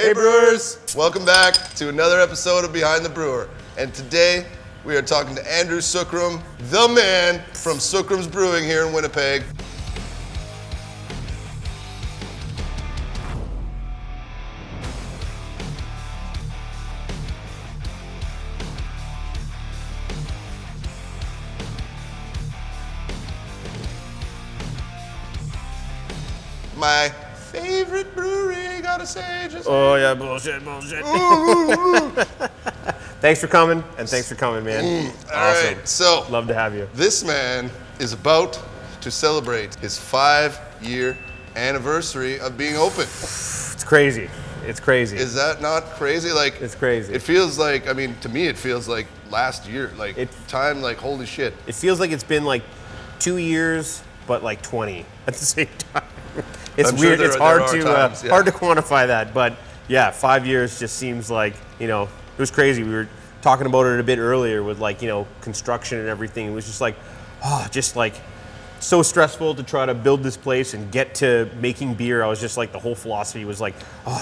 Hey Brewers! Welcome back to another episode of Behind the Brewer. And today we are talking to Andrew Sookram, the man from Sookrams Brewing here in Winnipeg. My favorite brewery, gotta say. Oh yeah, bullshit. Thanks for coming, man. Awesome. All right, so love to have you. This man is about to celebrate his 5-year anniversary of being open. It's crazy. Is that not crazy? Like, it's crazy. It feels like, I mean, to me, it feels like last year. Like, time, like, holy shit. It feels like it's been like 2 years, but like 20 at the same time. It's weird. It's hard to quantify that, but yeah, 5 years just seems like, you know, it was crazy. We were talking about it a bit earlier with, like, you know, construction and everything. It was just like, just like so stressful to try to build this place and get to making beer. I was just like, the whole philosophy was like,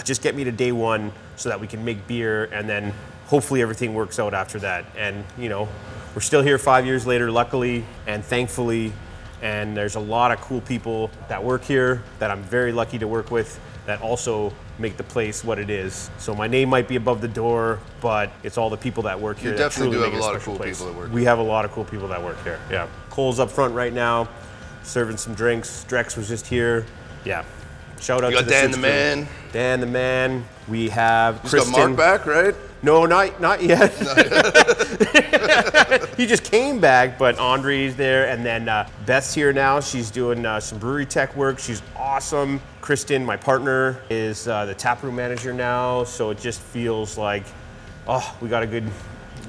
just get me to day one so that we can make beer, and then hopefully everything works out after that. And, you know, we're still here 5 years later, luckily and thankfully. And there's a lot of cool people that work here that I'm very lucky to work with that also make the place what it is. So my name might be above the door, but it's all the people that work here. You definitely do have a lot of cool people that work here. We have a lot of cool people that work here, yeah. Cole's up front right now, serving some drinks. Drex was just here. Yeah. Shout out to Dan the man. Dan the man. We have Kristen. Got Mark back, right? No, not yet. He just came back, but Andre's there, and then Beth's here now. She's doing some brewery tech work. She's awesome. Kristen, my partner, is the taproom manager now, so it just feels like, we got a good,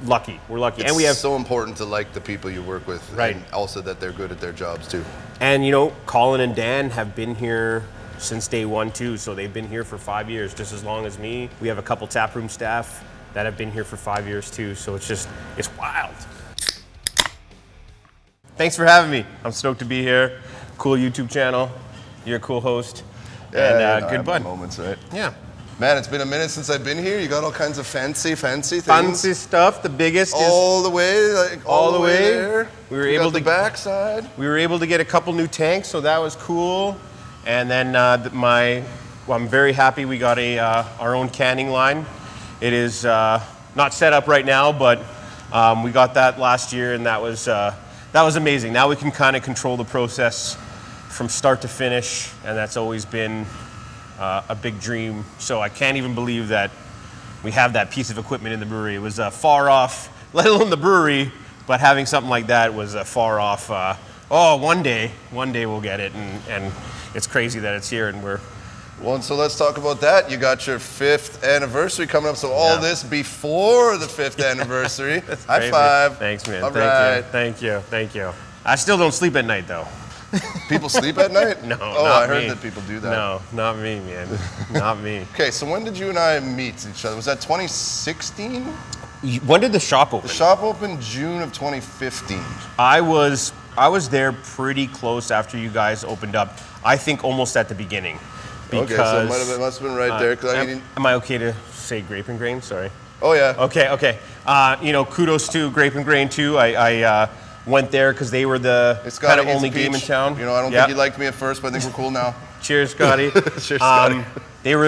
lucky. We're lucky. And we have so important to like the people you work with, right? And also that they're good at their jobs too. And you know, Colin and Dan have been here since day one too, so they've been here for 5 years, just as long as me. We have a couple taproom staff that have been here for 5 years too, so it's wild. Thanks for having me. I'm stoked to be here. Cool YouTube channel. You're a cool host. Yeah, and good bud. Moments, right? Yeah. Man, it's been a minute since I've been here. You got all kinds of fancy things. Fancy stuff. The biggest all the way, like all the way there. We were able to the backside. We were able to get a couple new tanks, so that was cool. And then I'm very happy we got our own canning line. It is not set up right now, but we got that last year, and that was amazing. Now we can kind of control the process from start to finish, and that's always been a big dream. So I can't even believe that we have that piece of equipment in the brewery. It was far off, let alone the brewery, but having something like that was far off. One day we'll get it, and it's crazy that it's here, and we're. Well, so let's talk about that. You got your 5th anniversary coming up, so all this before the 5th anniversary. High five. Thanks, man. All right. Thank you. I still don't sleep at night, though. People sleep at night? No, I heard that people do that. No, not me, man. Not me. Okay, so when did you and I meet each other? Was that 2016? When did the shop open? The shop opened June of 2015. I was there pretty close after you guys opened up. I think almost at the beginning. Because, okay, so it must have been right there. Am I okay to say Grape and Grain? Sorry. Oh, yeah. Okay. Kudos to Grape and Grain, too. I went there because they were the kind of only game in town. You know, I don't think you liked me at first, but I think we're cool now. Cheers, Scotty. Cheers, Scotty. They were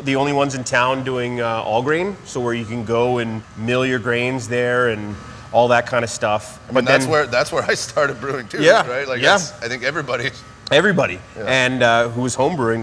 the only ones in town doing all grain, so where you can go and mill your grains there and all that kind of stuff. I mean, that's where I started brewing too, right? Like, I think everybody. And who was homebrewing,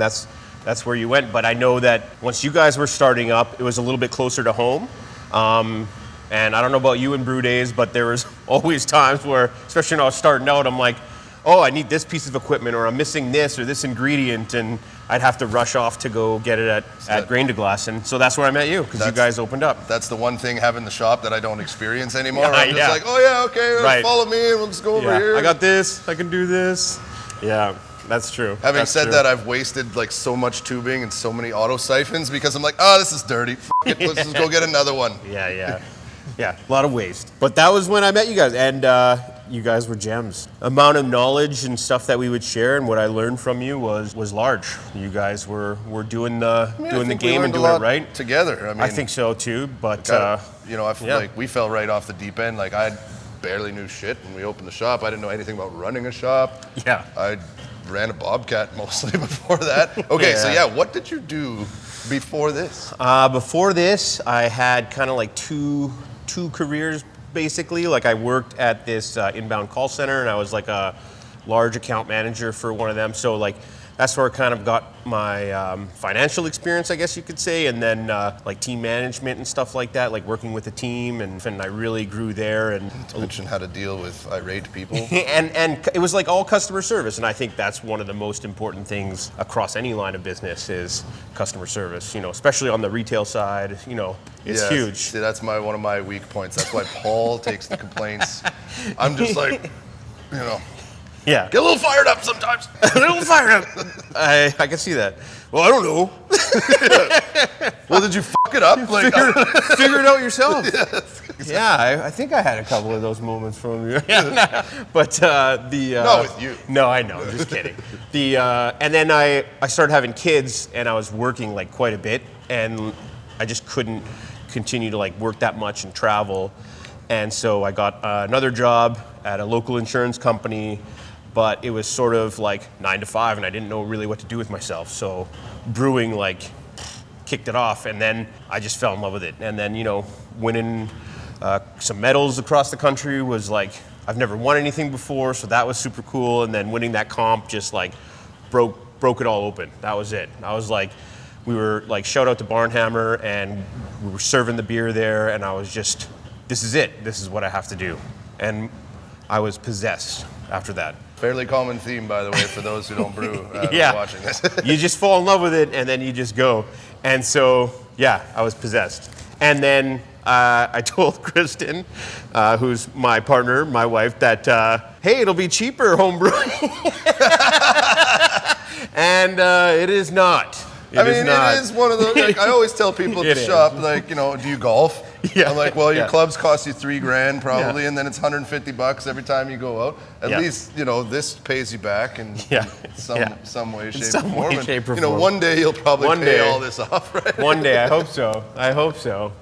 that's where you went. But I know that once you guys were starting up, it was a little bit closer to home. And I don't know about you in brew days, but there was always times where, especially when I was starting out, I'm like, I need this piece of equipment, or I'm missing this or this ingredient, and I'd have to rush off to go get it at Grain to Glass. And so that's where I met you, because you guys opened up. That's the one thing having the shop that I don't experience anymore. I'm just like, follow me, and we'll just go over here. I got this, I can do this. Yeah, that's true. Having said that, I've wasted like so much tubing and so many auto siphons because I'm like, this is dirty. Let's just go get another one. Yeah, a lot of waste. But that was when I met you guys, and you guys were gems. Amount of knowledge and stuff that we would share, and what I learned from you was large. You guys were doing the game and doing it right together. I mean, I think so too. But I feel like we fell right off the deep end. Like I barely knew shit when we opened the shop. I didn't know anything about running a shop. Yeah. I ran a Bobcat mostly before that. Okay, so what did you do before this? Before this, I had kind of like two careers basically. Like I worked at this inbound call center, and I was like a large account manager for one of them. So like that's where I kind of got my financial experience, I guess you could say, and then like team management and stuff like that, like working with a team, and I really grew there. And to mention how to deal with irate people. and it was like all customer service, and I think that's one of the most important things across any line of business is customer service. You know, especially on the retail side. You know, it's huge. See, that's one of my weak points. That's why Paul takes the complaints. I'm just like, you know. Yeah. Get a little fired up sometimes. A little fired up. I can see that. Well, I don't know. Well, did you fuck it up? Like, figure it out yourself. Yeah, I think I had a couple of those moments from you. But not with you. No, I know. Just kidding. And then I started having kids, and I was working like quite a bit, and I just couldn't continue to like work that much and travel. And so I got another job at a local insurance company. But it was sort of like 9 to 5, and I didn't know really what to do with myself. So brewing like kicked it off, and then I just fell in love with it. And then, you know, winning some medals across the country was like, I've never won anything before, so that was super cool. And then winning that comp just like broke it all open. That was it. I was like, we were like, shout out to Barnhammer, and we were serving the beer there, and I was just, this is it. This is what I have to do. And I was possessed after that. Fairly common theme, by the way, for those who don't brew watching this. You just fall in love with it, and then you just go. And so, yeah, I was possessed. And then I told Kristen, who's my partner, my wife, that, hey, it'll be cheaper home brewing. And it is not. It is one of those, like, I always tell people at the shop, like, you know, do you golf? Yeah. I'm like, well, your clubs cost you $3,000 probably, and then it's $150 every time you go out. At least, you know, this pays you back in some way, shape, or form. You know, one day you'll probably pay all this off, right? One day, I hope so. I hope so.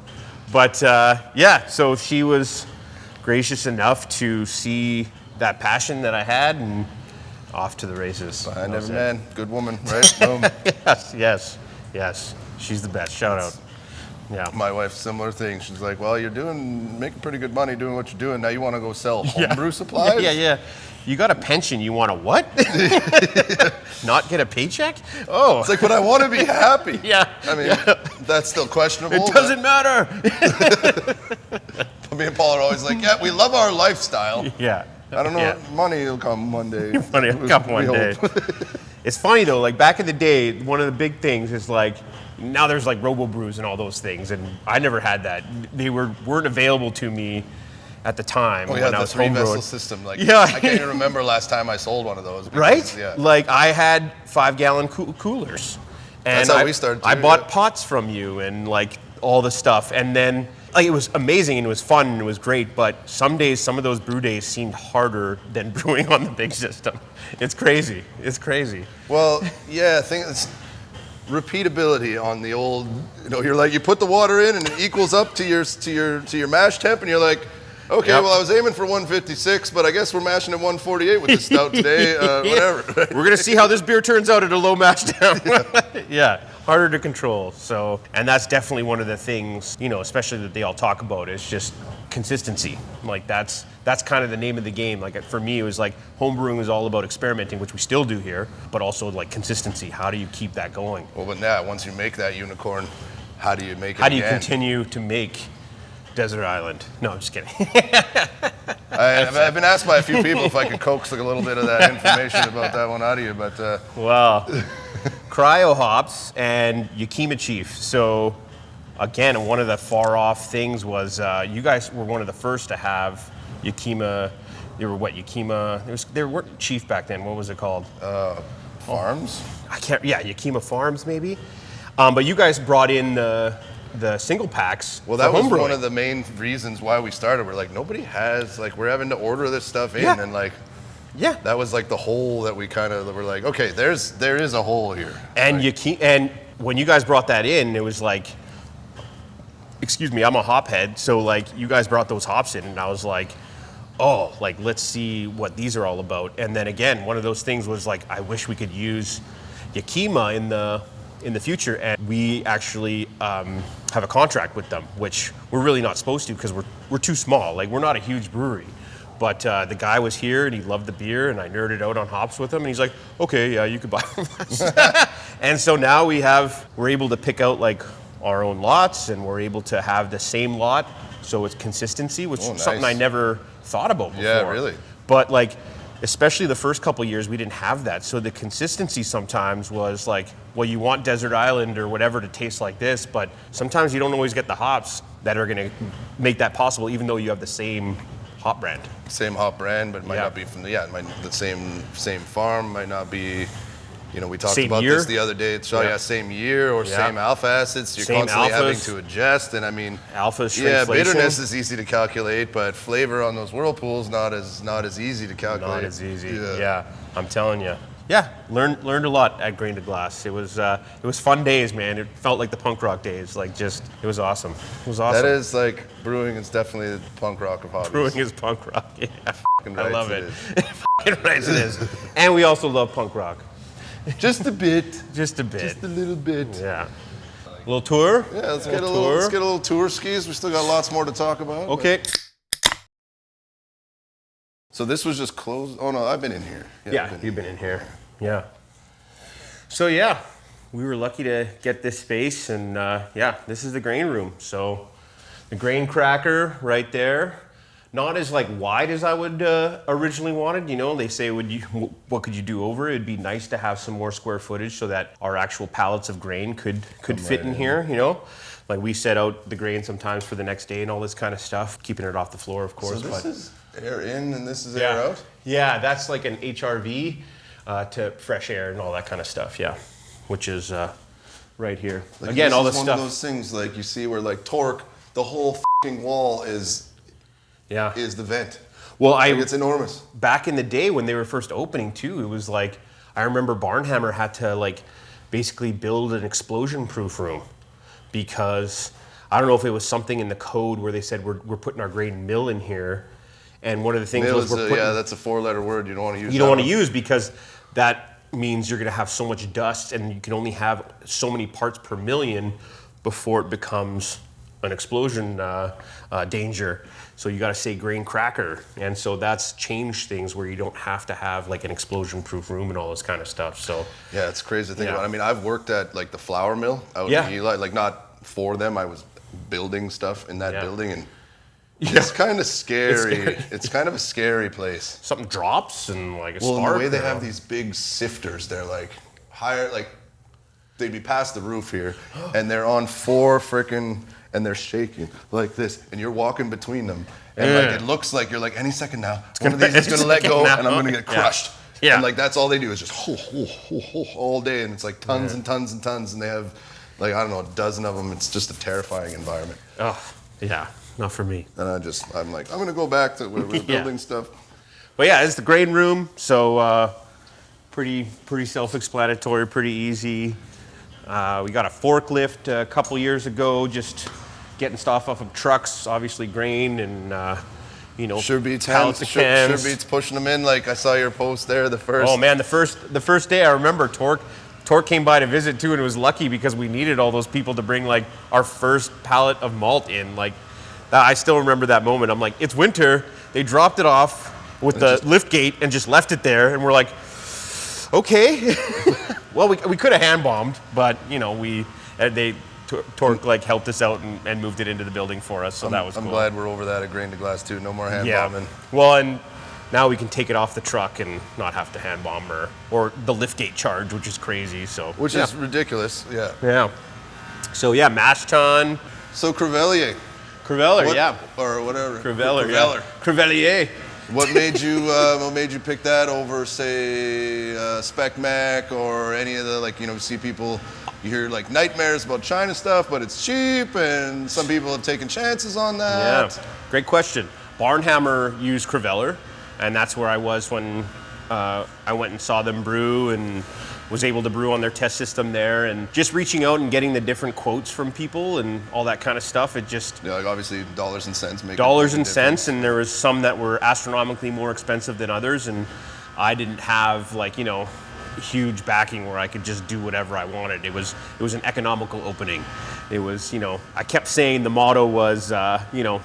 But so she was gracious enough to see that passion that I had, and off to the races. Behind every man, good woman, right? Boom. Yes. She's the best. Shout out. Yeah. My wife, similar thing. She's like, well, you're making pretty good money doing what you're doing. Now you want to go sell homebrew supplies? Yeah. You got a pension. You want to what? Not get a paycheck? Oh. It's like, but I want to be happy. Yeah. I mean, that's still questionable. It doesn't matter. Me and Paul are always like, yeah, we love our lifestyle. Yeah. I don't know. Money will come one day. Money will come one day. It's funny though, like back in the day, one of the big things is like, now there's like robo brews and all those things, and I never had that. They weren't available to me at the time when I was the 3-vessel system. Like, I can't even remember last time I sold one of those. Because, right? Yeah. Like I had 5-gallon coolers, and that's how we started too, I bought pots from you and like all the stuff, and then like it was amazing and it was fun and it was great. But some days, some of those brew days seemed harder than brewing on the big system. It's crazy. Well, yeah, I think it's repeatability on the old. You know, you're like, you put the water in and it equals up to your mash temp, and you're like, okay, well, I was aiming for 156, but I guess we're mashing at 148 with the stout today. Whatever. Right? We're gonna see how this beer turns out at a low mash temp. Yeah, harder to control. So, and that's definitely one of the things, you know, especially that they all talk about is just consistency. Like that's kind of the name of the game. Like for me, it was like homebrewing was all about experimenting, which we still do here, but also like consistency. How do you keep that going? Well, but now once you make that unicorn, how do you make it? How do you continue to make Desert Island? No, I'm just kidding. I've been asked by a few people if I could coax a little bit of that information about that one out of you, but well, cryo hops and Yakima Chief. So again, one of the far off things was you guys were one of the first to have Yakima. They were what, Yakima? They weren't Chief back then. What was it called? Farms. Yakima Farms maybe. But you guys brought in the the single packs. Well, that was one of the main reasons why we started. We're like, nobody has, like, we're having to order this stuff in, and like, that was like the hole that we kind of were like, okay, there is a hole here. And like, and when you guys brought that in, it was like, excuse me, I'm a hop head, so like you guys brought those hops in, and I was like, oh, like let's see what these are all about. And then again, one of those things was like, I wish we could use Yakima in the future, and we actually have a contract with them, which we're really not supposed to because we're too small. Like, we're not a huge brewery. But the guy was here and he loved the beer, and I nerded out on hops with him, and he's like, okay, yeah, you could buy from us. And so now we're able to pick out like our own lots, and we're able to have the same lot, so it's consistency, which is something I never thought about before. Yeah, really. But like, especially the first couple years, we didn't have that. So the consistency sometimes was like, well, you want Desert Island or whatever to taste like this, but sometimes you don't always get the hops that are going to make that possible, even though you have the same hop brand. Same hop brand, but it might not be from the same farm, might not be, you know, we talked about this the other day. So same year or same alpha acids. You're constantly having to adjust, and I mean, alpha shrinkflation. Bitterness is easy to calculate, but flavor on those whirlpools not as easy to calculate. Not as easy. Yeah, I'm telling you. Yeah, learned a lot at Grain to Glass. It was fun days, man. It felt like the punk rock days. Like, just, it was awesome. It was awesome. That is like, brewing is definitely the punk rock of hobbies. Brewing is punk rock. Yeah, I love it. Fucking right it is. And we also love punk rock. Just a bit. Just a bit. Just a little bit. Yeah. A little tour? Yeah, let's get a little tour skis. We still got lots more to talk about. Okay. So this was just closed. Oh no, I've been in here. Yeah, you've been in here. Yeah. So yeah, we were lucky to get this space, and this is the grain room. So the grain cracker right there. Not as like wide as I would originally wanted. You know, they say, what could you do over it? It'd be nice to have some more square footage so that our actual pallets of grain could fit in here. You know, like we set out the grain sometimes for the next day and all this kind of stuff, keeping it off the floor, of course. So this is air in and this is air out? Yeah, that's like an HRV to fresh air and all that kind of stuff. Yeah, which is right here. Like, again, all this stuff. stuff. One of those things like you see where like torque, the whole f***ing wall is the vent. Well, like it's enormous. Back in the day when they were first opening too, it was like, I remember Barnhammer had to like basically build an explosion-proof room because I don't know if it was something in the code where they said we're putting our grain mill in here, and one of the things was that's a 4-letter word you don't want to use. You don't want to use because that means you're going to have so much dust, and you can only have so many parts per million before it becomes an explosion danger. So you got to say grain cracker, and so that's changed things where you don't have to have like an explosion-proof room and all this kind of stuff. So yeah, it's crazy to think about. I mean, I've worked at like the flour mill out in Eli, like not for them. I was building stuff in that building, and it's kind of scary. It's kind of a scary place. Something drops and like a spark. Well, the way they have these big sifters, they're like higher, like they'd be past the roof here, and they're on 4 frickin'. And they're shaking like this, and you're walking between them, and like it looks like you're like any second now, one of these is gonna let go, and I'm gonna get crushed. Yeah. And like that's all they do is just all day, and it's like tons and tons and tons, and they have like I don't know a dozen of them. It's just a terrifying environment. Oh yeah, not for me. And I'm like I'm gonna go back to where we're building stuff. But yeah, it's the grain room, so pretty self-explanatory, pretty easy. We got a forklift a couple years ago, just getting stuff off of trucks, obviously grain and Sure beats pallets of cans. Sure beats pushing them in. Like I saw your post there, the first. Oh man, the first day I remember Torque came by to visit too, and it was lucky because we needed all those people to bring like our first pallet of malt in. Like I still remember that moment. I'm like, it's winter. They dropped it off with the lift gate and just left it there, and we're like, okay. Well, we could have hand bombed, but Torque like helped us out and moved it into the building for us, so that was cool. I'm glad we're over that at Grain to Glass too. No more hand bombing. Well, and now we can take it off the truck and not have to hand bomb or the liftgate charge, which is crazy. So which is ridiculous. Yeah. Yeah. So yeah, mash tun. So Crevellier, or whatever. Creveller. Crevelier. What made you pick that over, say, Spec Mac or any of the, like, you know, see people, you hear like nightmares about China stuff, but it's cheap, and some people have taken chances on that. Yeah, great question. Barnhammer used Creveller, and that's where I was when I went and saw them brew and was able to brew on their test system there, and just reaching out and getting the different quotes from people and all that kind of stuff. It just like obviously dollars and cents make dollars and cents, and there was some that were astronomically more expensive than others, and I didn't have, like, you know, huge backing where I could just do whatever I wanted. It was an economical opening. It was, you know, I kept saying the motto was, you know,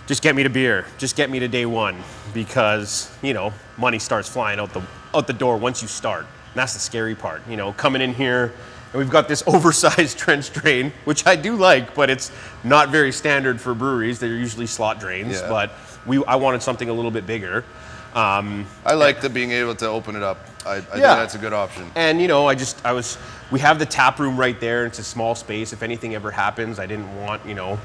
just get me to beer, just get me to day one, because, you know, money starts flying out the door once you start. And that's the scary part, you know, coming in here, and we've got this oversized trench drain, which I do like, but it's not very standard for breweries. They're usually slot drains, but I wanted something a little bit bigger. I like being able to open it up. I think that's a good option. And, you know, we have the tap room right there. It's a small space. If anything ever happens, I didn't want, you know,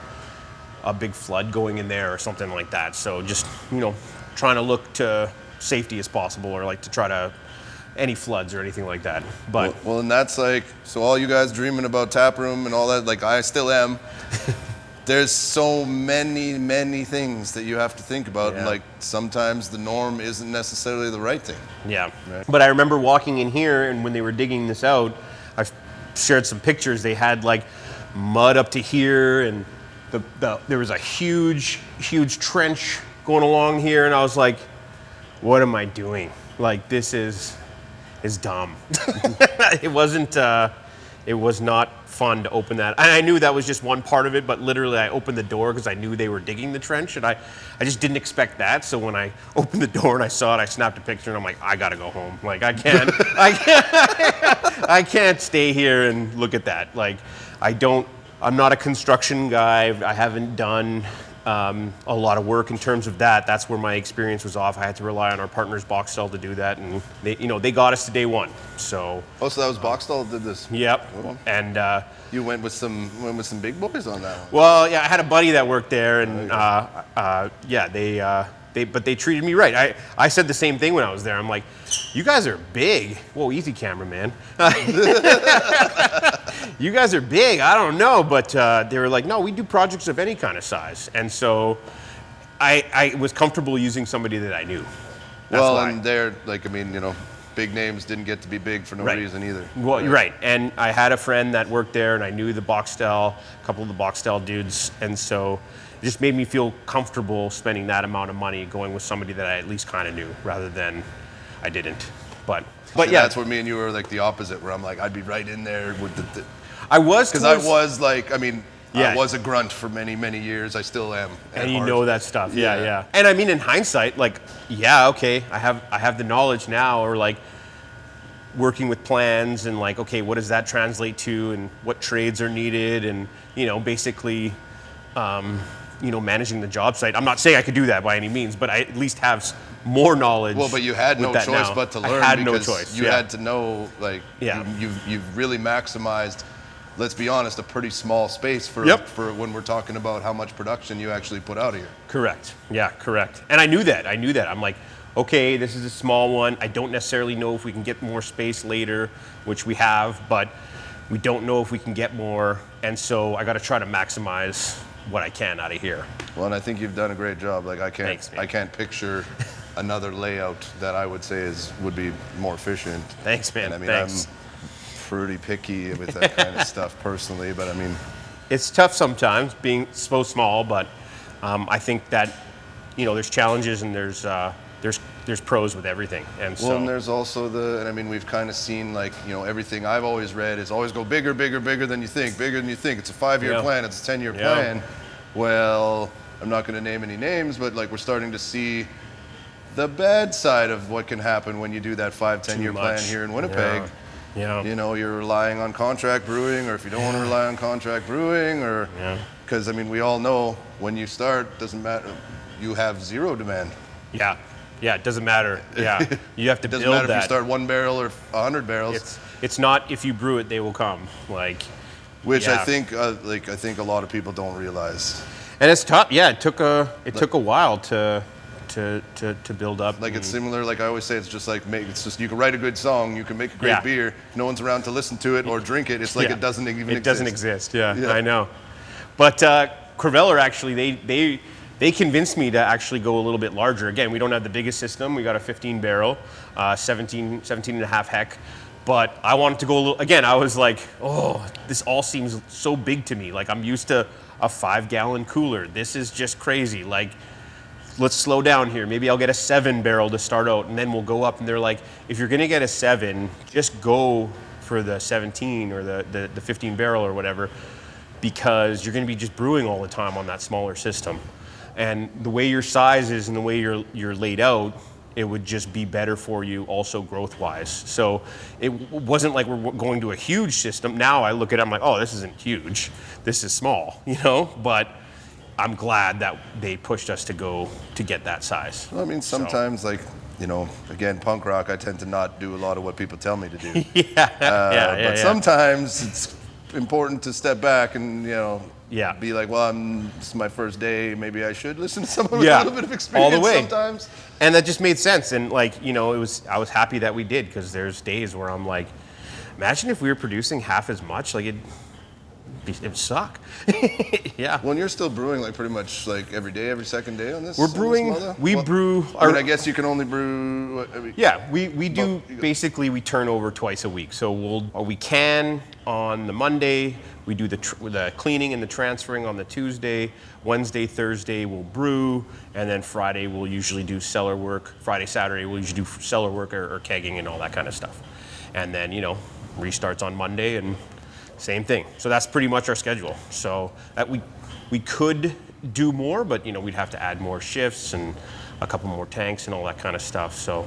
a big flood going in there or something like that. So just, you know, trying to look to safety as possible, or like to try to any floods or anything like that. But well, and that's like, so all you guys dreaming about tap room and all that, like I still am. There's so many things that you have to think about, and like sometimes the norm isn't necessarily the right thing. Yeah. Right? But I remember walking in here, and when they were digging this out, I shared some pictures. They had like mud up to here, and there was a huge trench going along here, and I was like, what am I doing? Like, this is dumb. It was not fun to open that. And I knew that was just one part of it, but literally I opened the door because I knew they were digging the trench, and I just didn't expect that. So when I opened the door and I saw it, I snapped a picture, and I'm like, I gotta go home. Like, I can't stay here and look at that. Like, I'm not a construction guy. I haven't done a lot of work in terms of that. That's where my experience was off. I had to rely on our partners, Boxtel, to do that, and they got us to day one. So. Oh, so that was Boxtel did this. Yep. Oh. And you went with some big boys on that one. Well, yeah, I had a buddy that worked there, and they treated me right. I said the same thing when I was there. I'm like, you guys are big. Whoa, easy, cameraman. You guys are big. I don't know, but they were like, no, we do projects of any kind of size, and so I was comfortable using somebody that I knew. That's well, why. And they're like, I mean, you know, big names didn't get to be big for no reason either. Well, you're right. And I had a friend that worked there, and I knew a couple of the Boxtel dudes, and so it just made me feel comfortable spending that amount of money going with somebody that I at least kind of knew, rather than I didn't. But yeah, that's where me and you were like the opposite, where I'm like, I'd be right in there with the I was, because I was like, I mean, yeah. I was a grunt for many years. I still am. And you know that stuff. Yeah. And I mean, in hindsight, like, yeah, okay, I have the knowledge now, or like working with plans, and like, okay, what does that translate to, and what trades are needed, and, you know, basically, you know, managing the job site. I'm not saying I could do that by any means, but I at least have more knowledge. Well, but you had no choice now. but to learn. I had no because choice. You had to know, like, yeah. you've really maximized, let's be honest, a pretty small space for when we're talking about how much production you actually put out here. Correct. Yeah, correct. And I knew that. I'm like, okay, this is a small one. I don't necessarily know if we can get more space later, which we have, but we don't know if we can get more. And so I got to try to maximize what I can out of here. Well, and I think you've done a great job. Like, I can't picture another layout that I would say would be more efficient. Thanks, man. And I mean, Thanks. I'm pretty picky with that kind of stuff personally, but I mean, it's tough sometimes being so small, but I think that, you know, there's challenges, and there's pros with everything. And so, well, and there's also and I mean, we've kind of seen, like, you know, everything I've always read is always go bigger than you think, bigger than you think. It's a 5-year plan, it's a 10-year plan. Well, I'm not going to name any names, but like, we're starting to see the bad side of what can happen when you do that 5-10-year plan here in Winnipeg. Yeah. You know, you're relying on contract brewing, or if you don't want to rely on contract brewing, or because I mean, we all know when you start, doesn't matter, you have zero demand. Yeah, it doesn't matter. Yeah, you have to build that. It doesn't matter if you start 1 barrel or 100 barrels. It's not if you brew it, they will come. Like, which I think a lot of people don't realize. And it's tough. Yeah, it took a while to to build up. Like it's similar, like I always say, it's just like it's just you can write a good song, you can make a great beer. If no one's around to listen to it or drink it, it's like it doesn't even exist. It doesn't exist. Yeah, I know. But Creveller actually, they convinced me to actually go a little bit larger. Again, we don't have the biggest system. We got a 15 barrel, 17 and a half heck. But I wanted to go a little, again, I was like, oh, this all seems so big to me. Like I'm used to a 5-gallon cooler. This is just crazy. Like, let's slow down here. Maybe I'll get a 7 barrel to start out and then we'll go up. And they're like, if you're gonna get a 7, just go for the 17 or the 15 barrel or whatever, because you're gonna be just brewing all the time on that smaller system. And the way your size is and the way you're laid out, it would just be better for you also growth-wise. So it wasn't like we're going to a huge system. Now I look at it, I'm like, oh, this isn't huge. This is small, you know? But I'm glad that they pushed us to get that size. Well, I mean, sometimes like, you know, again, punk rock, I tend to not do a lot of what people tell me to do. But sometimes it's important to step back and, you know, be like, well, this is my first day. Maybe I should listen to someone with a little bit of experience all the way. Sometimes. And that just made sense. And like, you know, I was happy that we did, because there's days where I'm like, imagine if we were producing half as much. Like it would suck. Yeah. Well, and you're still brewing like pretty much like every day, every second day on this? We're brewing, brew. I mean, I guess you can only brew. We do, basically we turn over twice a week. So we can on the Monday, we do the cleaning and the transferring on the Tuesday. Wednesday, Thursday we'll brew, and then Friday we'll usually do cellar work. Friday, Saturday we'll usually do cellar work or kegging and all that kind of stuff. And then, you know, restarts on Monday and same thing. So that's pretty much our schedule. So that we could do more, but you know, we'd have to add more shifts and a couple more tanks and all that kind of stuff. So,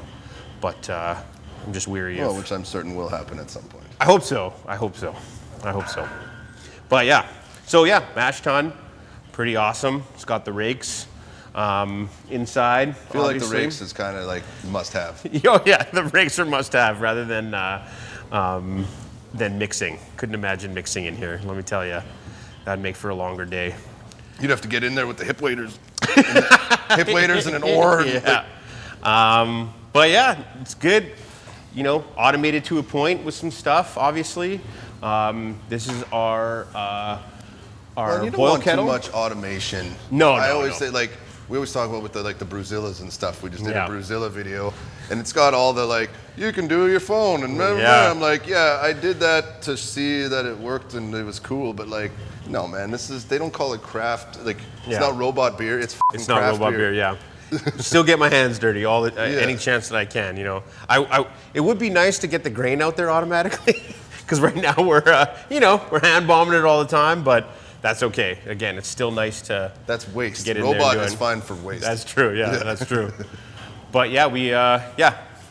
but I'm just weary of. Which I'm certain will happen at some point. I hope so. But yeah, so yeah, mash tun, pretty awesome. It's got the rakes inside. I feel like the rakes is kind of like must have. Oh yeah, the rakes are must have rather than mixing. Couldn't imagine mixing in here, let me tell you. That'd make for a longer day. You'd have to get in there with the hip waders. Hip waders and an oar. Yeah. But yeah, it's good. You know, automated to a point with some stuff, obviously. This is our you don't boil want kettle. Too much automation. No, I always say, like, we always talk about with the Brewzillas and stuff. We just did a Brewzilla video, and it's got all the like, you can do your phone, and I'm like, yeah, I did that to see that it worked and it was cool, but like, no, man, they don't call it craft. Like, it's not robot beer. It's not robot beer. Yeah. Still get my hands dirty any chance that I can. You know, it would be nice to get the grain out there automatically, because right now we're hand bombing it all the time, but. That's okay. Again, it's still nice to. That's waste. Get in Robot there is fine for waste. That's true. Yeah, that's true. But yeah, we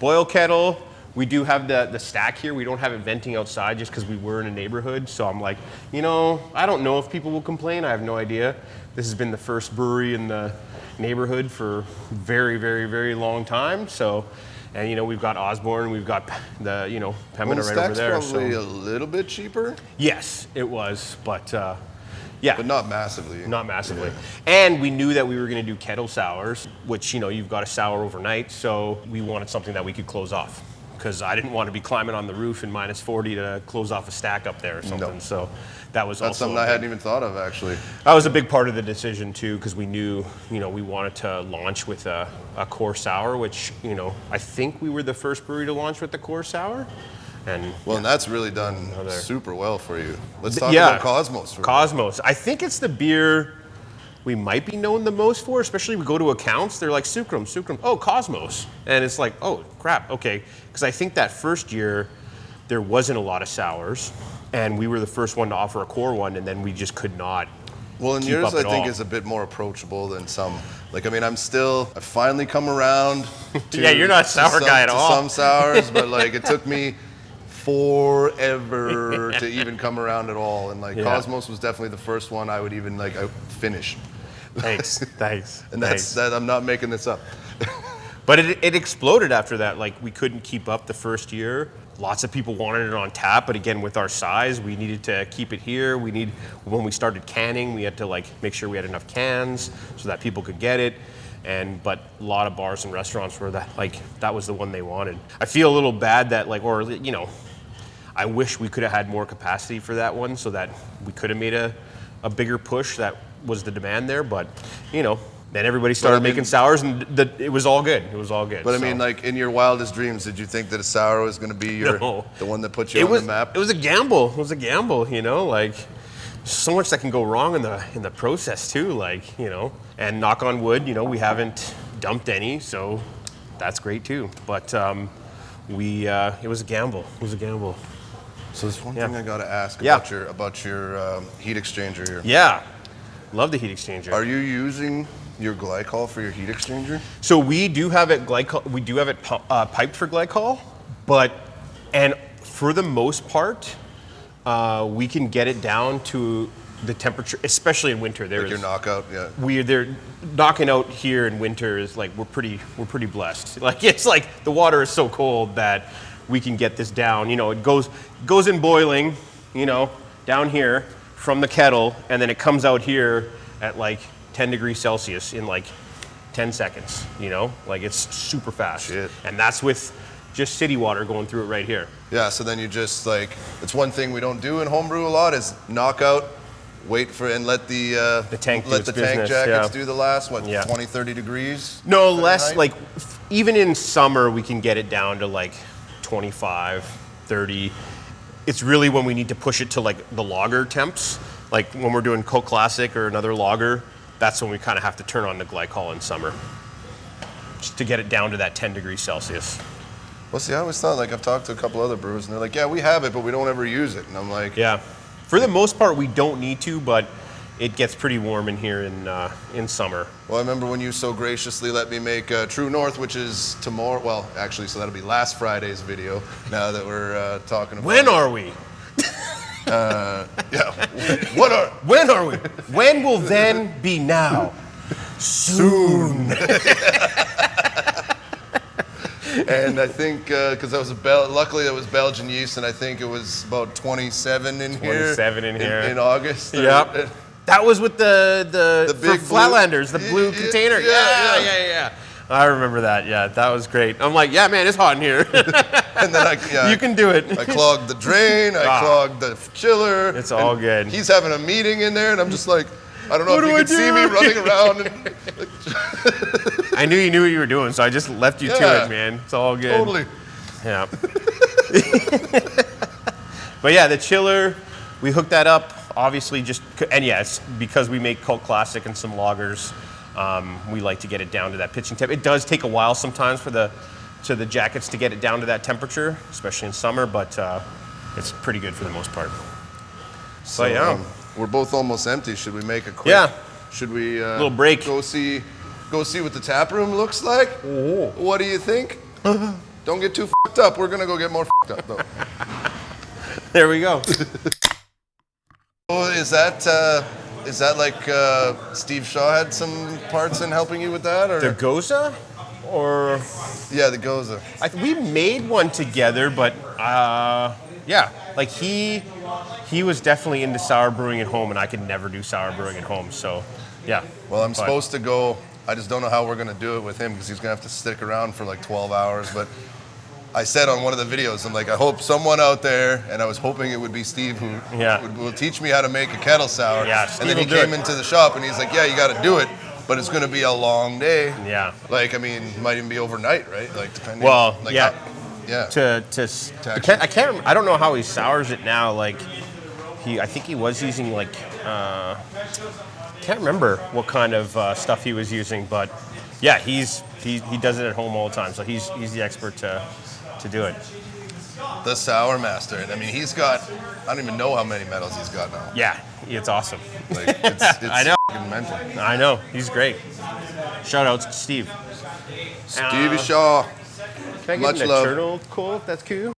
boil kettle. We do have the stack here. We don't have it venting outside just because we were in a neighborhood. So I'm like, you know, I don't know if people will complain. I have no idea. This has been the first brewery in the neighborhood for very, very, very long time. So. And you know, we've got Osborne, we've got the Pemina right over there. Probably a little bit cheaper. Yes, it was, but. Yeah. But not massively. Not massively. Yeah. And we knew that we were going to do kettle sours, which, you know, you've got to sour overnight. So we wanted something that we could close off, because I didn't want to be climbing on the roof in -40 to close off a stack up there or something. No. So that's also something I hadn't even thought of, actually. That was a big part of the decision, too, because we knew, you know, we wanted to launch with a core sour, which, you know, I think we were the first brewery to launch with the core sour. And that's really done super well for you. Let's talk about Cosmos. Cosmos. I think it's the beer we might be known the most for, especially we go to accounts. They're like, Sookram. Oh, Cosmos. And it's like, oh, crap, okay. Because I think that first year, there wasn't a lot of sours. And we were the first one to offer a core one, and then we just could not. Well, and yours, I think, is a bit more approachable than some. Like, I mean, I've finally come around to. Yeah, you're not a sour guy at all. Some sours, but like, it took me forever to even come around at all. And like, Cosmos was definitely the first one I would even like finish. Thanks. And that I'm not making this up. But it exploded after that. Like, we couldn't keep up the first year. Lots of people wanted it on tap, but again, with our size, we needed to keep it here. When we started canning, we had to like make sure we had enough cans so that people could get it. but a lot of bars and restaurants were that was the one they wanted. I feel a little bad that I wish we could have had more capacity for that one so that we could have made a bigger push. That was the demand there, but then everybody started making sours, and it was all good. It was all good. But I mean, like, in your wildest dreams, did you think that a sour was going to be the one that put you on the map? It was a gamble. It was a gamble, like so much that can go wrong in the process too, and knock on wood, we haven't dumped any, so that's great too. But it was a gamble. It was a gamble. So there's one thing I got to ask about your heat exchanger here. Yeah, love the heat exchanger. Are you using your glycol for your heat exchanger? So we do have it piped for glycol, and for the most part, we can get it down to the temperature, especially in winter. Your knockout, yeah. They're knocking out here in winter is we're pretty blessed. It's like the water is so cold that we can get this down. It goes in boiling, down here from the kettle, and then it comes out here at 10 degrees Celsius in 10 seconds, it's super fast. Shit. And that's with just city water going through it right here. Yeah, so then you just it's one thing we don't do in homebrew a lot is knock out, wait for, and let the tank jackets do the last, 20, 30 degrees? No, less, even in summer we can get it down to 25, 30. It's really when we need to push it to the lager temps, when we're doing Coke Classic or another lager, that's when we kind of have to turn on the glycol in summer, just to get it down to that 10 degrees Celsius. Well, see, I always thought, I've talked to a couple other brewers, and they're like, yeah, we have it, but we don't ever use it. And I'm like... Yeah. For the most part, we don't need to, but it gets pretty warm in here in summer. Well, I remember when you so graciously let me make True North, which is tomorrow. Well, actually, so that'll be last Friday's video, now that we're talking about When are we? Yeah. When are we? When will then be now? Soon. And I think, because that was luckily that was Belgian yeast, and I think it was about 27 in here. 27 in here. In August. Yep. That was with the big Flatlanders, the blue container. Yeah. I remember that. Yeah, that was great. I'm like, yeah, man, it's hot in here. And then you can do it. I clogged the drain. I clogged the chiller. It's all good. He's having a meeting in there, and I'm just like, I don't know if you can see me running around. I knew you knew what you were doing, so I just left you to it, man. It's all good. Totally. Yeah. But yeah, the chiller, we hooked that up. Obviously, it's because we make Coke Classic and some lagers. We like to get it down to that pitching temp. It does take a while sometimes for the jackets to get it down to that temperature, especially in summer, but it's pretty good for the most part. So we're both almost empty. Should we make a quick? Yeah. Should we little break? Go see what the tap room looks like? Oh. What do you think? Don't get too fucked up. We're gonna go get more fucked up though. There we go. Oh, is that Steve Shaw had some parts in helping you with that, or the Goza, or yeah, the Goza? We made one together, but he was definitely into sour brewing at home, and I could never do sour brewing at home. So yeah. Well, I'm supposed to go. I just don't know how we're gonna do it with him because he's gonna have to stick around for 12 hours, but. I said on one of the videos, I'm like, I hope someone out there, and I was hoping it would be Steve who will teach me how to make a kettle sour. Yeah, and then he came into the shop and he's like, yeah, you got to do it, but it's going to be a long day. Yeah. It might even be overnight, right? Depending. Well, yeah. I can't remember, I don't know how he sours it now. I think he was using can't remember what kind of stuff he was using, but yeah, he does it at home all the time, so he's the expert to do it. The Sour Master. I mean, he's got, I don't even know how many medals he's got now. Yeah, it's awesome. It's I know. Mental. I know. He's great. Shout out to Steve. Stevie Shaw. Can I Much get love. a turtle cool if that's cool?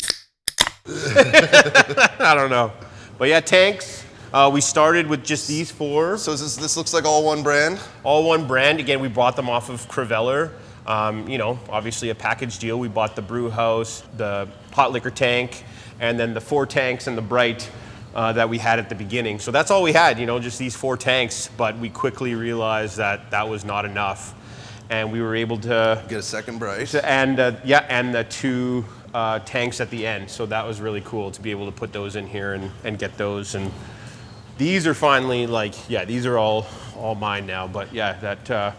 I don't know. But yeah, tanks. We started with just these 4. So this looks like all one brand? All one brand. Again, we bought them off of Creveller. Obviously a package deal. We bought the brew house, the hot liquor tank, and then the 4 tanks and the bright that we had at the beginning. So that's all we had, just these 4 tanks, but we quickly realized that was not enough. and we were able to get a second brace. And the 2 tanks at the end. So that was really cool to be able to put those in here and get those. And these are finally these are all mine now. But yeah, that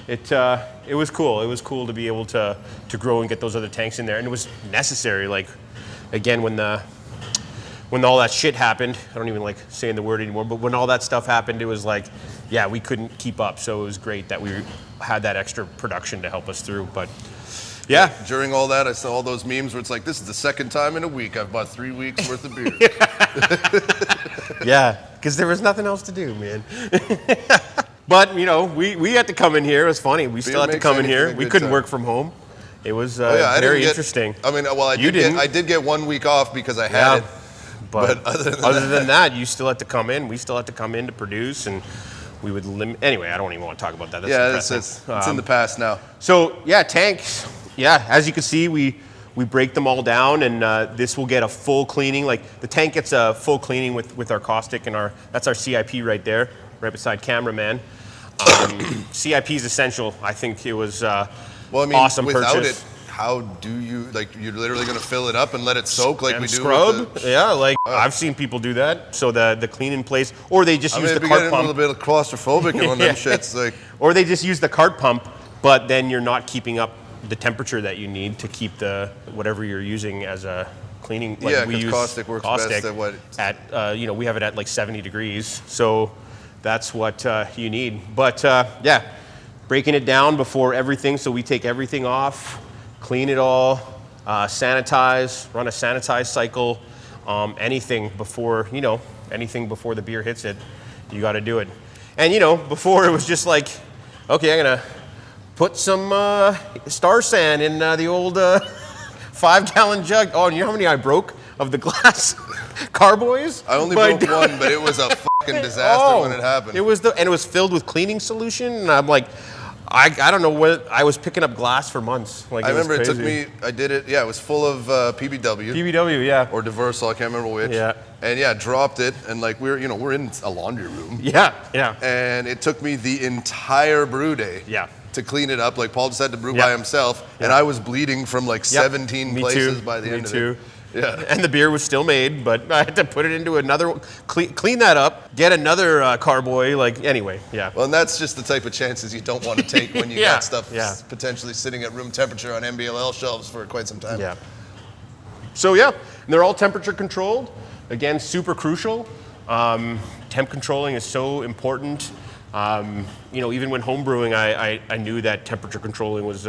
it was cool. It was cool to be able to grow and get those other tanks in there, and it was necessary. Like, again, when all that shit happened, I don't even like saying the word anymore, but when all that stuff happened, it was like, yeah, we couldn't keep up. So it was great that we had that extra production to help us through. But yeah. During all that, I saw all those memes where it's like, this is the second time in a week I've bought 3 weeks worth of beer. Yeah, because there was nothing else to do, man. But, you know, we had to come in here. It was funny. We still had to come in here. We couldn't work from home. It was very interesting. I mean, well, I did get 1 week off because I had it. But other than that, you still had to come in. We still had to come in to produce, and we would limit. Anyway, I don't even want to talk about that. That's it's in the past now. So, yeah, tanks. Yeah, as you can see, we break them all down, and this will get a full cleaning. Like, the tank gets a full cleaning with our caustic, and that's our CIP right there, right beside cameraman. CIP is essential. I think it was awesome without purchase. it, how do you, you're literally going to fill it up and let it soak like we do? Scrub? Yeah, I've seen people do that. So the clean in place, or they just use the cart pump. A little bit of claustrophobic in one of them shits. Or they just use the cart pump, but then you're not keeping up the temperature that you need to keep the whatever you're using as a cleaning. Because caustic works best at what? We have it at 70 degrees. So that's what you need. But breaking it down before everything. So we take everything off, clean it all, sanitize, run a sanitize cycle, anything before the beer hits it, you got to do it. And before it was just like, okay, I'm gonna put some Star San in the old 5-gallon jug. Oh, and you know how many I broke of the glass carboys? I only broke one, but it was a fucking disaster when it happened. It was filled with cleaning solution, and I'm like, I don't know what, I was picking up glass for months. I remember it took me, I did it, it was full of PBW. PBW, yeah. Or Diversal, I can't remember which. Yeah. And dropped it, and we're in a laundry room. Yeah. And it took me the entire brew day. Yeah. To clean it up. Paul just had to brew by himself, and I was bleeding from 17 places by the end of it. Yeah. And the beer was still made, but I had to put it into another, clean that up, get another carboy, anyway, yeah. Well, and that's just the type of chances you don't want to take when you got stuff potentially sitting at room temperature on MBLL shelves for quite some time. Yeah. So, and they're all temperature controlled. Again, super crucial. Temp controlling is so important. Even when homebrewing, I knew that temperature controlling was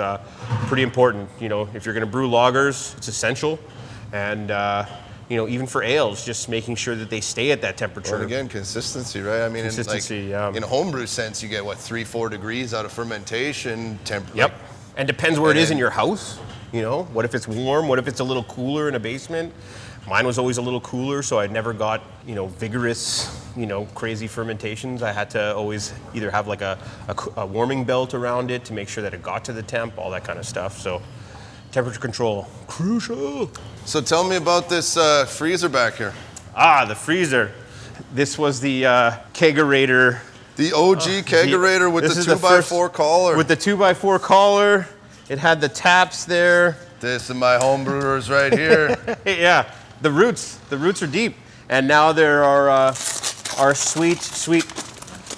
pretty important. If you're going to brew lagers, it's essential. And, even for ales, just making sure that they stay at that temperature. And again, consistency, right? I mean, consistency, in a homebrew sense, you get, 3-4 degrees out of fermentation. Yep. And depends where it is in your house. What if it's warm? What if it's a little cooler in a basement? Mine was always a little cooler, so I never got, vigorous, crazy fermentations. I had to always either have a warming belt around it to make sure that it got to the temp, all that kind of stuff. So temperature control, crucial. So tell me about this freezer back here. The freezer. This was the kegerator. The OG kegerator with the 2x4 collar. With the 2x4 collar. It had the taps there. This is my homebrewers right here. Yeah. The roots are deep, and now there are our sweet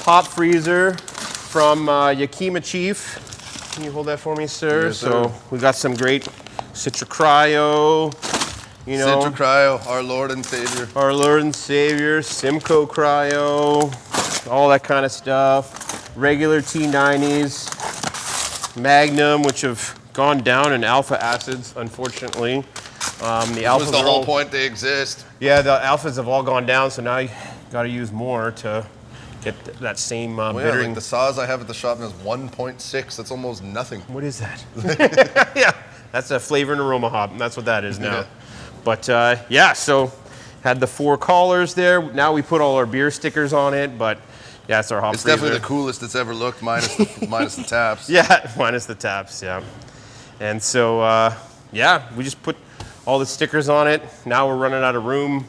hop freezer from Yakima Chief. Can you hold that for me, sir? Yes, sir. So we got some great Citra Cryo. Citra Cryo, our Lord and Savior. Our Lord and Savior, Simcoe Cryo, all that kind of stuff. Regular T90s, Magnum, which have gone down in alpha acids, unfortunately. The alphas was the whole point they exist. Yeah, the alphas have all gone down, so now you got to use more to get that same bittering. The saws I have at the shop is 1.6. That's almost nothing. What is that? Yeah, that's a flavor and aroma hop. That's what that is now. Yeah. But so had the 4 collars there. Now we put all our beer stickers on it, but yeah, it's our hop freezer. It's definitely the coolest it's ever looked, minus the taps. Yeah, minus the taps, yeah. And so, we just put all the stickers on it. Now we're running out of room.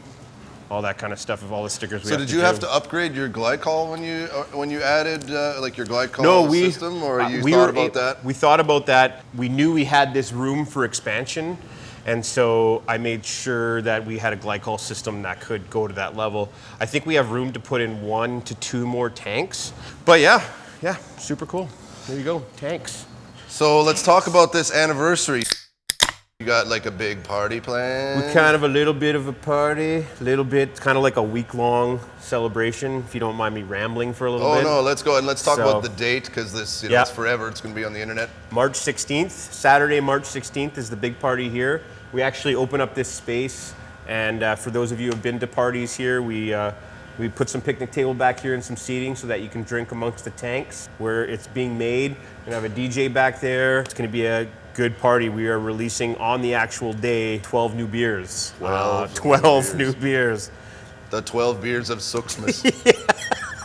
all that kind of stuff of all the stickers. So did you have to upgrade your glycol when you added like your glycol system, or you thought about that? We thought about that. We knew we had this room for expansion, and so I made sure that we had a glycol system that could go to that level. I think we have room to put in 1 to 2 more tanks. But yeah, super cool. There you go, tanks. So let's talk about this anniversary. You got like a big party planned? We kind of a little bit of a party, kind of like a week-long celebration, if you don't mind me rambling for a little bit. Oh no, let's go and let's talk about the date, because this, it's forever, it's gonna be on the internet. March 16th, Saturday, March 16th is the big party here. We actually open up this space, and for those of you who have been to parties here, we put some picnic table back here and some seating so that you can drink amongst the tanks where it's being made. We're gonna have a DJ back there. It's gonna be a good party. We are releasing on the actual day 12 new beers. 12 new beers. The 12 beers of Sookrams.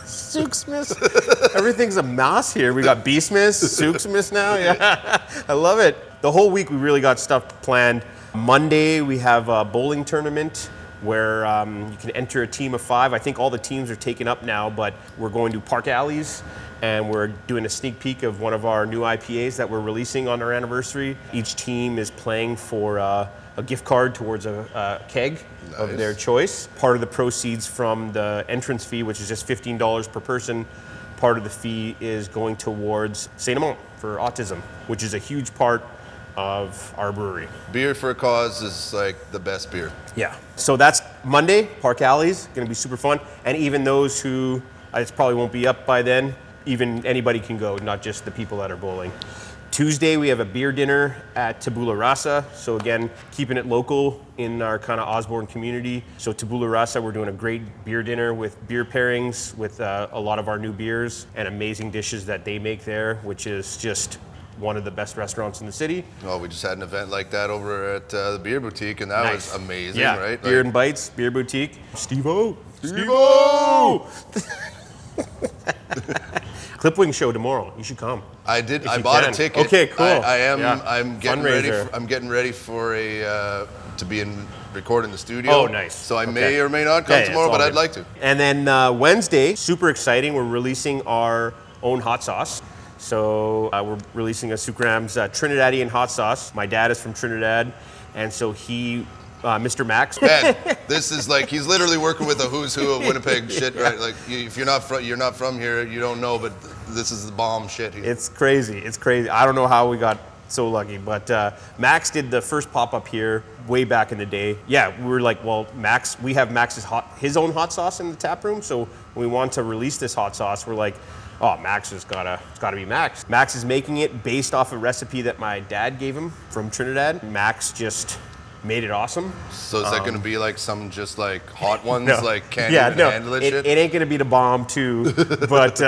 Sookrams. Everything's a mouse here. We got Beastmas, Sookrams now. Yeah, I love it. The whole week we really got stuff planned. Monday we have a bowling tournament where you can enter a team of 5. I think all the teams are taken up now, but we're going to Park Alleys, and we're doing a sneak peek of one of our new IPAs that we're releasing on our anniversary. Each team is playing for a gift card towards a keg of their choice. Part of the proceeds from the entrance fee, which is just $15 per person, part of the fee is going towards Saint Amant for autism, which is a huge part of our brewery. Beer for a cause is like the best beer. Yeah. So that's Monday, Park Alleys, gonna be super fun. And even those who, it probably won't be up by then, even anybody can go, not just the people that are bowling. Tuesday, we have a beer dinner at Tabula Rasa. So again, keeping it local in our kind of Osborne community. So Tabula Rasa, we're doing a great beer dinner with beer pairings with a lot of our new beers and amazing dishes that they make there, which is just one of the best restaurants in the city. Oh, we just had an event like that over at the Beer Boutique, and that was amazing, right? Beer and Bites, Beer Boutique. Steve-O! Clipwing show tomorrow. You should come. I did. I bought a ticket. Okay, cool. I'm getting ready. I'm getting ready for to be recording the studio. Oh, nice. So I may or may not come tomorrow, but I'd like to. And then Wednesday, super exciting. We're releasing our own hot sauce. So we're releasing a Sookrams Trinidadian hot sauce. My dad is from Trinidad, and so he, Mr. Max. Man, this is like, he's literally working with a who's who of Winnipeg shit, right? Like, if you're not from here, you don't know, but this is the bomb shit here. It's crazy. It's crazy. I don't know how we got so lucky, but Max did the first pop-up here way back in the day. Yeah, we were like, well, Max, we have Max's his own hot sauce in the tap room, so when we want to release this hot sauce, we're like, oh, Max it's gotta be Max. Max is making it based off a recipe that my dad gave him from Trinidad. Max just made it awesome. So is that going to be like some just like hot ones, like can't even handle it shit? It ain't going to be the bomb too, but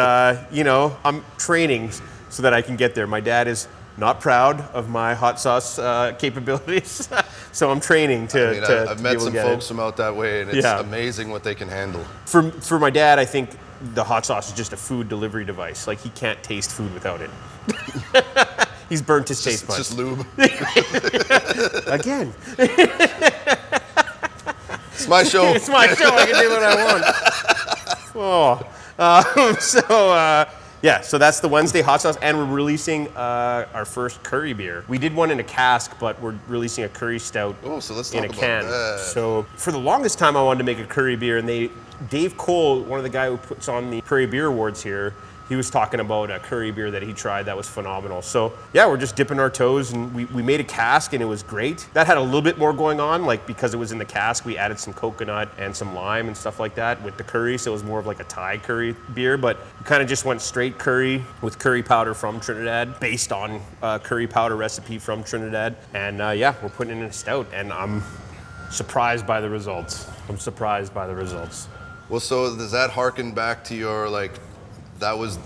you know, I'm training so that I can get there. My dad is not proud of my hot sauce capabilities, so I'm training to I've met some folks from out that way, and it's amazing what they can handle. For my dad, I think the hot sauce is just a food delivery device. Like, he can't taste food without it. He's burnt his taste buds. It's just lube. Again. It's my show. It's my show. I can do what I want. So that's the Wednesday hot sauce, and we're releasing our first curry beer. We did one in a cask, but we're releasing a curry stout so let's talk in a about can. that. So for the longest time, I wanted to make a curry beer, and Dave Cole, one of the guy who puts on the Prairie Beer Awards here, he was talking about a curry beer that he tried that was phenomenal. So yeah, we're just dipping our toes, and we made a cask, and it was great. That had a little bit more going on, like because it was in the cask, we added some coconut and some lime and stuff like that with the curry, so it was more of like a Thai curry beer, but we kind of just went straight curry with curry powder from Trinidad, based on a curry powder recipe from Trinidad. And we're putting it in a stout, and I'm surprised by the results. Well, so does that harken back to your, like, that was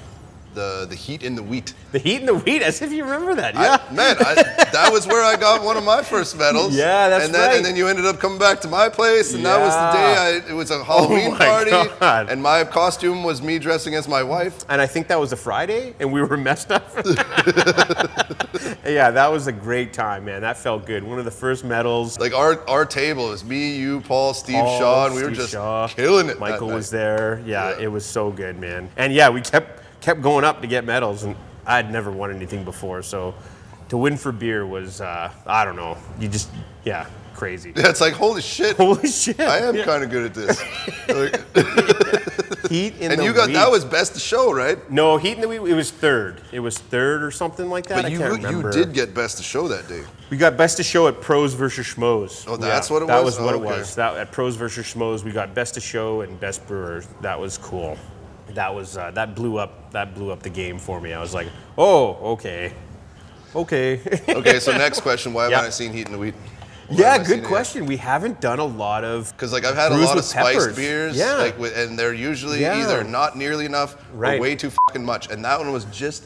the heat in the wheat? The heat in the wheat, as if you remember that, that was where I got one of my first medals. Yeah, that's right. And then you ended up coming back to my place, and that was the day it was a Halloween party, God. And my costume was me dressing as my wife. And I think that was a Friday, and we were messed up. Yeah, that was a great time, man. That felt good. One of the first medals. Like our table was me, you, Paul, Steve, Shaw, and we were just killing it. Michael was there. Yeah, it was so good, man. And yeah, we kept going up to get medals, and I'd never won anything before, so to win for beer was I don't know. Crazy. Yeah, it's like holy shit. Holy shit. I am kind of good at this. Heat in and the you got week. That was best of show, right? No, heat in the week. It was third. It was third or something like that. But I can't remember. You did get best of show that day. We got best of show at Pros versus Schmoes. Oh, that's what it was? That was what it okay. was. At Pros versus Schmoes, we got best of show and best brewer. That was cool. That was that blew up the game for me. I was like, oh, okay. Okay, so next question: why haven't I seen Heat in the Wheat? Yeah, good question. We haven't done a lot of because like I've had a lot of spiced peppers. beers, Yeah. and they're usually either not nearly enough or way too fucking much, and that one was just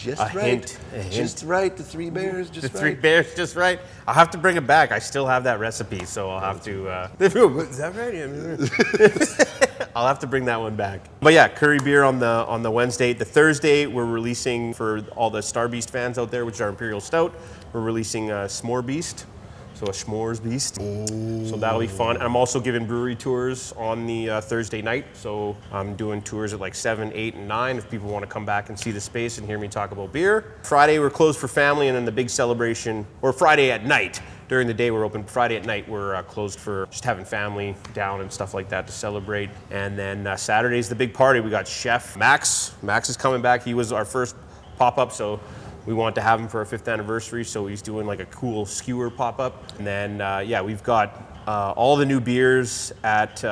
a right, hint. just right. The Three Bears, just the right. Three Bears, just right. I'll have to bring it back. I still have that recipe, so I'll have to. Is that right? I'll have to bring that one back. But yeah, curry beer on the Wednesday. The Thursday, we're releasing for all the Star Beast fans out there, which is our Imperial Stout. We're releasing a S'more Beast. So a S'mores Beast. Ooh. So that'll be fun. I'm also giving brewery tours on the Thursday night. So I'm doing tours at like 7, 8, and 9 if people want to come back and see the space and hear me talk about beer. Friday we're closed for family, and then the big celebration, or Friday at night. During the day we're open. Friday at night we're closed for just having family down and stuff like that to celebrate. And then Saturday's the big party. We got Chef Max. Max is coming back. He was our first pop-up, so we wanted to have him for our 5th anniversary, so he's doing like a cool skewer pop-up. And then, we've got all the new beers at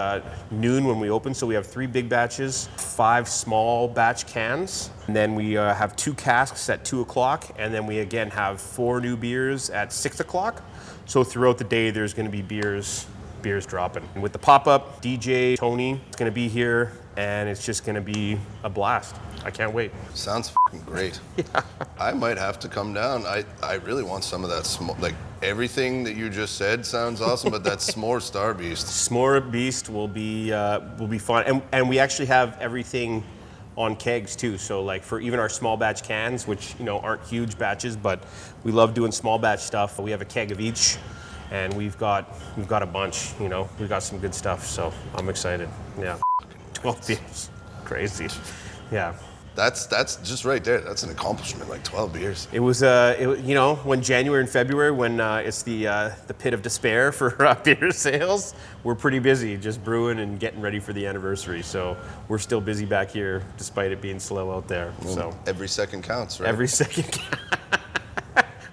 noon when we open. So we have 3 big batches, 5 small batch cans. And then we have 2 casks at 2 o'clock. And then we again have 4 new beers at 6 o'clock. So throughout the day, there's gonna be beers dropping. And with the pop-up, DJ Tony is gonna be here, and it's just gonna be a blast. I can't wait. Sounds fucking great. Yeah. I might have to come down. I really want some of that like everything that you just said sounds awesome, but that S'more Star Beast. S'more Beast will be fun, and we actually have everything on kegs too. So like for even our small batch cans, which aren't huge batches, but we love doing small batch stuff. We have a keg of each. And we've got a bunch, we've got some good stuff, so I'm excited. Yeah, 12 beers, crazy. Yeah, that's just right there. That's an accomplishment, like 12 beers. It was when January and February, when it's the pit of despair for beer sales, we're pretty busy just brewing and getting ready for the anniversary. So we're still busy back here, despite it being slow out there. Well, so every second counts, right? Every second counts.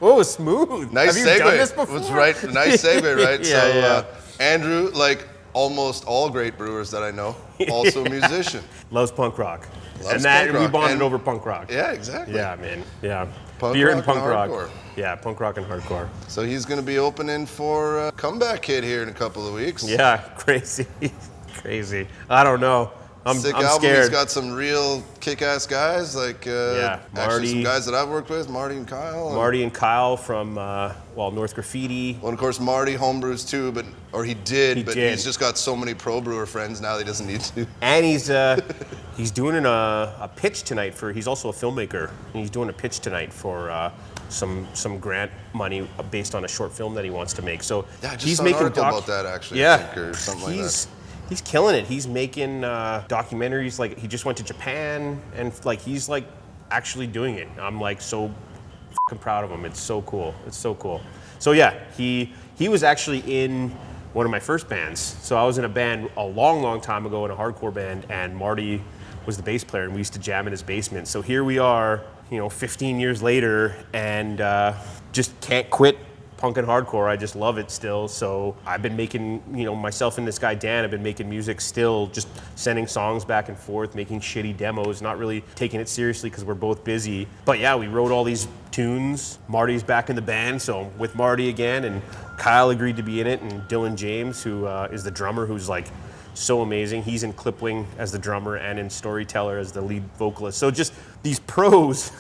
Oh, smooth. Nice Have segue. you done this before? That's right. Nice segue, right? Yeah. Andrew, like almost all great brewers that I know, also a musician. Loves punk rock. Loves and punk rock. We bonded over punk rock. Yeah, exactly. Yeah, man. Yeah. Punk Beer rock and punk rock. hardcore. Yeah, punk rock and hardcore. So he's going to be opening for Comeback Kid here in a couple of weeks. Yeah, crazy. Crazy. I don't know. I'm album. scared. He's got some real kick-ass guys, like Marty, actually some guys that I've worked with, Marty and Kyle. Marty and Kyle from North Graffiti. Well, of course, Marty homebrews too, but he did. He's just got so many pro brewer friends now that he doesn't need to. And he's doing a pitch tonight for. He's also a filmmaker. And he's doing a pitch tonight for some grant money based on a short film that he wants to make. So yeah, I just he's saw making an article about that actually. Yeah, I think, or something like that. He's killing it. He's making documentaries. Like he just went to Japan, and like he's like actually doing it. I'm like so fucking proud of him. It's so cool. It's so cool. So yeah, he was actually in one of my first bands. So I was in a band a long time ago, in a hardcore band, and Marty was the bass player, and we used to jam in his basement. So here we are, 15 years later, and just can't quit punk and hardcore. I just love it still. So I've been making, myself and this guy Dan have been making music still, just sending songs back and forth, making shitty demos, not really taking it seriously because we're both busy. But yeah, we wrote all these tunes. Marty's back in the band, so I'm with Marty again, and Kyle agreed to be in it, and Dylan James, who is the drummer, who's like so amazing. He's in Clipwing as the drummer and in Storyteller as the lead vocalist. So just these pros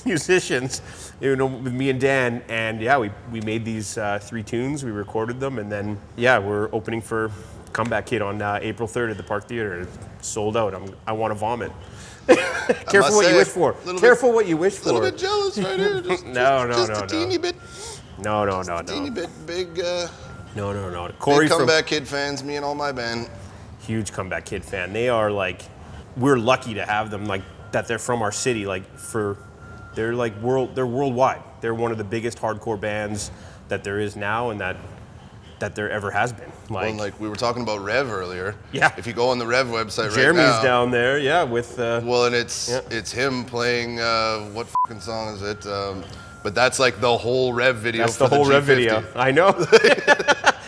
musicians, with me and Dan, and yeah, we made these 3 tunes, we recorded them, and then yeah, we're opening for Comeback Kid on April 3rd at the Park Theater. It's sold out. I want to vomit. Careful what you wish for. Careful what you wish for. A little bit jealous right here. Just a teeny bit. No. Teeny bit big. No. Corey big Comeback Kid fans, me and all my band. Huge Comeback Kid fan. They are like, we're lucky to have them, like, that they're from our city. Like, they're like they're worldwide. They're one of the biggest hardcore bands that there is now, and that there ever has been. Like we were talking about Rev earlier. Yeah. If you go on the Rev website Jeremy's right now, down there, yeah, with. Well, and it's him playing. What fucking song is it? But that's like the whole Rev video. That's the whole Rev video. I know.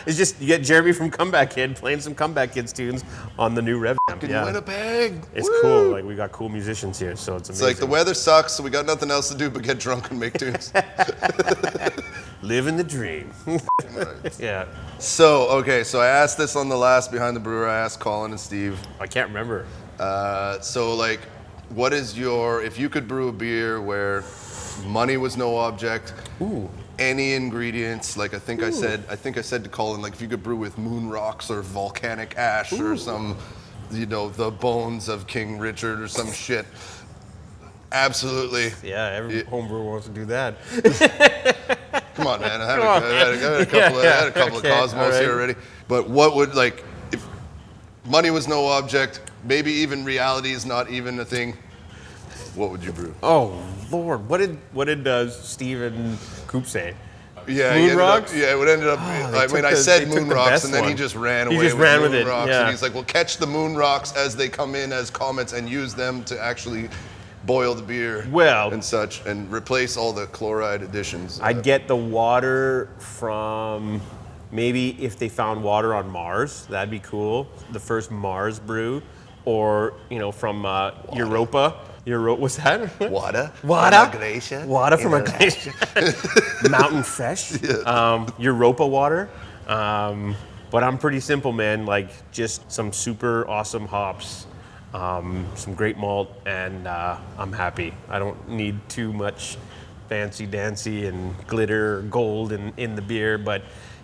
It's just you get Jeremy from Comeback Kid playing some Comeback Kids tunes on the new Rev. Yeah. Winnipeg. It's cool. Like, we got cool musicians here, so it's amazing. It's like the weather sucks, so we got nothing else to do but get drunk and make tunes. Living the dream. Right. Yeah. So I asked this on the last Behind the Brewer. I asked Colin and Steve. I can't remember. So like, what is if you could brew a beer where money was no object? Ooh. Any ingredients, like I think I said to Colin, like if you could brew with moon rocks or volcanic ash or some, the bones of King Richard or some shit. Absolutely. Yeah, every homebrewer wants to do that. Come on, man. I had a couple of Cosmos here already. But what would, like, if money was no object, maybe even reality is not even a thing, what would you brew? Oh Lord, what did Steve and Coop say? Yeah, moon rocks. It would end up. I said moon rocks, and then he just ran away. He just ran with it. Rocks, yeah. And he's like, "Well, catch the moon rocks as they come in as comments, and use them to actually boil the beer, and such, and replace all the chloride additions." I'd get the water from maybe if they found water on Mars, that'd be cool. The first Mars brew, or from Europa. What's that? Water. Water from a glacier. Mountain fresh. Yeah. Europa water. But I'm pretty simple, man. Like, just some super awesome hops, some great malt, and I'm happy. I don't need too much fancy dancy and glitter or gold in the beer, but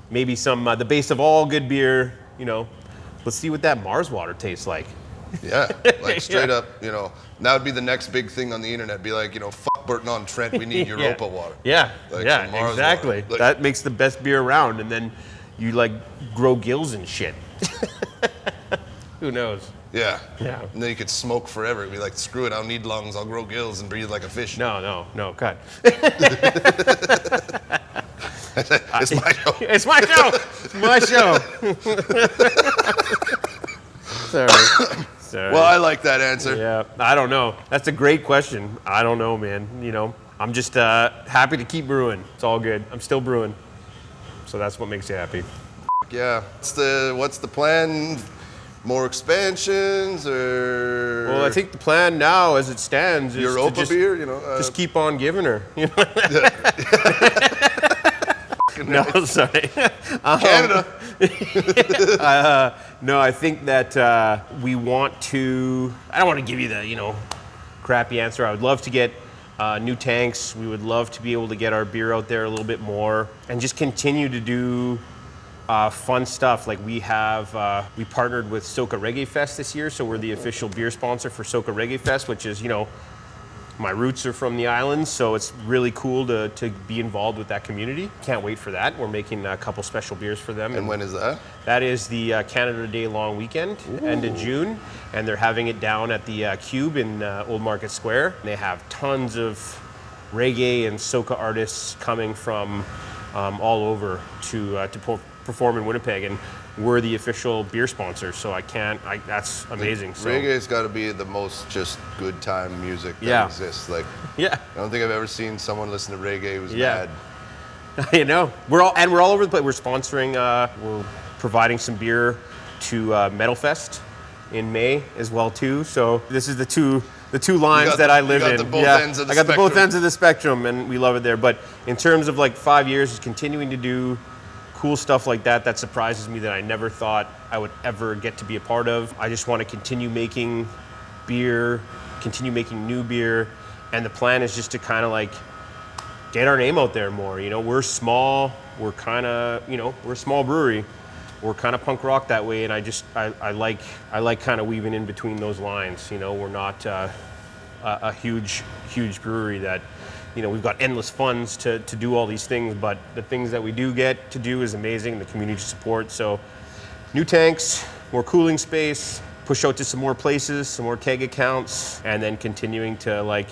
maybe some the base of all good beer. Let's see what that Mars water tastes like. Yeah, like straight up, that would be the next big thing on the internet. Be like, fuck Burton-on-Trent, we need Europa water. Yeah, like exactly. Like, that makes the best beer around, and then you grow gills and shit. Who knows? Yeah. Yeah. And then you could smoke forever. It'd be like, screw it, I don't need lungs, I'll grow gills and breathe like a fish. No, cut. It's my show. It's my show. It's my show. Sorry. Well, I like that answer. Yeah, I don't know. That's a great question. I don't know, man. I'm just happy to keep brewing. It's all good. I'm still brewing. So that's what makes you happy. Yeah. What's the plan? More expansions or? Well, I think the plan now, as it stands, is Europa beer. Just keep on giving her. No, sorry. Canada. No, I think that we want to. I don't want to give you the crappy answer. I would love to get new tanks. We would love to be able to get our beer out there a little bit more and just continue to do fun stuff. Like we partnered with Soca Reggae Fest this year, so we're the official beer sponsor for Soca Reggae Fest, which is my roots are from the islands, so it's really cool to be involved with that community. Can't wait for that. We're making a couple special beers for them. And when is that? That is the Canada Day long weekend, end of June, and they're having it down at the Cube in Old Market Square. They have tons of reggae and soca artists coming from all over to perform in Winnipeg, and we're the official beer sponsor, so that's amazing. So reggae's got to be the most just good time music that exists. Like, I don't think I've ever seen someone listen to reggae who's mad. We're all over the place. We're sponsoring, we're providing some beer to Metal Fest in May as well too. So this is the two lines that I live in. I got the both ends of the spectrum, and we love it there. But in terms of 5 years, is continuing to do cool stuff like that surprises me, that I never thought I would ever get to be a part of. I just want to continue making beer, continue making new beer, and the plan is just to kind of get our name out there more. We're small, we're kind of, we're a small brewery. We're kind of punk rock that way, and I like kind of weaving in between those lines. We're not a huge brewery that, you know, we've got endless funds to do all these things, but the things that we do get to do is amazing, the community support. So new tanks, more cooling space, push out to some more places, some more keg accounts, and then continuing to like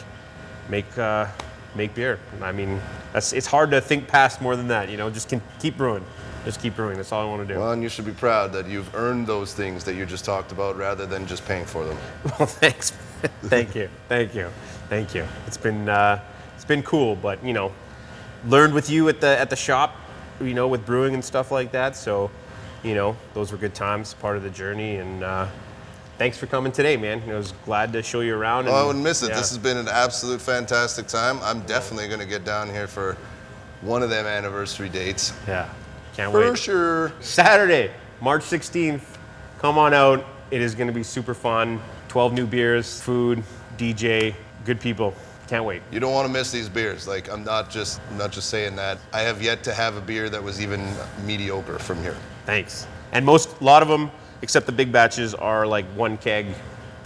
make beer. I mean, it's hard to think past more than that, you know, just keep brewing. Just keep brewing, that's all I want to do. Well, and you should be proud that you've earned those things that you just talked about rather than just paying for them. Well, thanks. Thank you. It's been cool, but you know, learned with you at the shop, you know, with brewing and stuff like that. So, you know, those were good times, part of the journey. And thanks for coming today, man. I was glad to show you around. I wouldn't miss it. Yeah. This has been an absolute fantastic time. I'm definitely going to get down here for one of them anniversary dates. Yeah, can't wait. For sure. Saturday, March 16th. Come on out. It is going to be super fun. 12 new beers, food, DJ, good people. Can't wait. You don't want to miss these beers. Like, I'm not just saying that. I have yet to have a beer that was even mediocre from here. Thanks. And a lot of them, except the big batches, are like one keg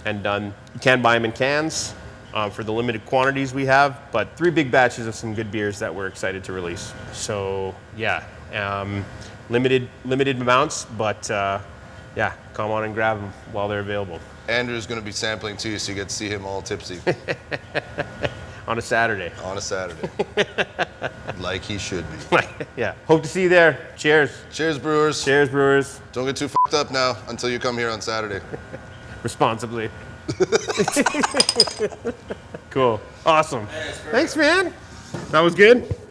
and done. You can buy them in cans for the limited quantities we have, but 3 big batches of some good beers that we're excited to release. So yeah, limited amounts, but yeah, come on and grab them while they're available. Andrew's going to be sampling too, so you get to see him all tipsy. On a Saturday. On a Saturday. Like he should be. Yeah. Hope to see you there. Cheers. Cheers, brewers. Cheers, brewers. Don't get too fucked up now until you come here on Saturday. Responsibly. Cool. Awesome. Thanks, man. That was good.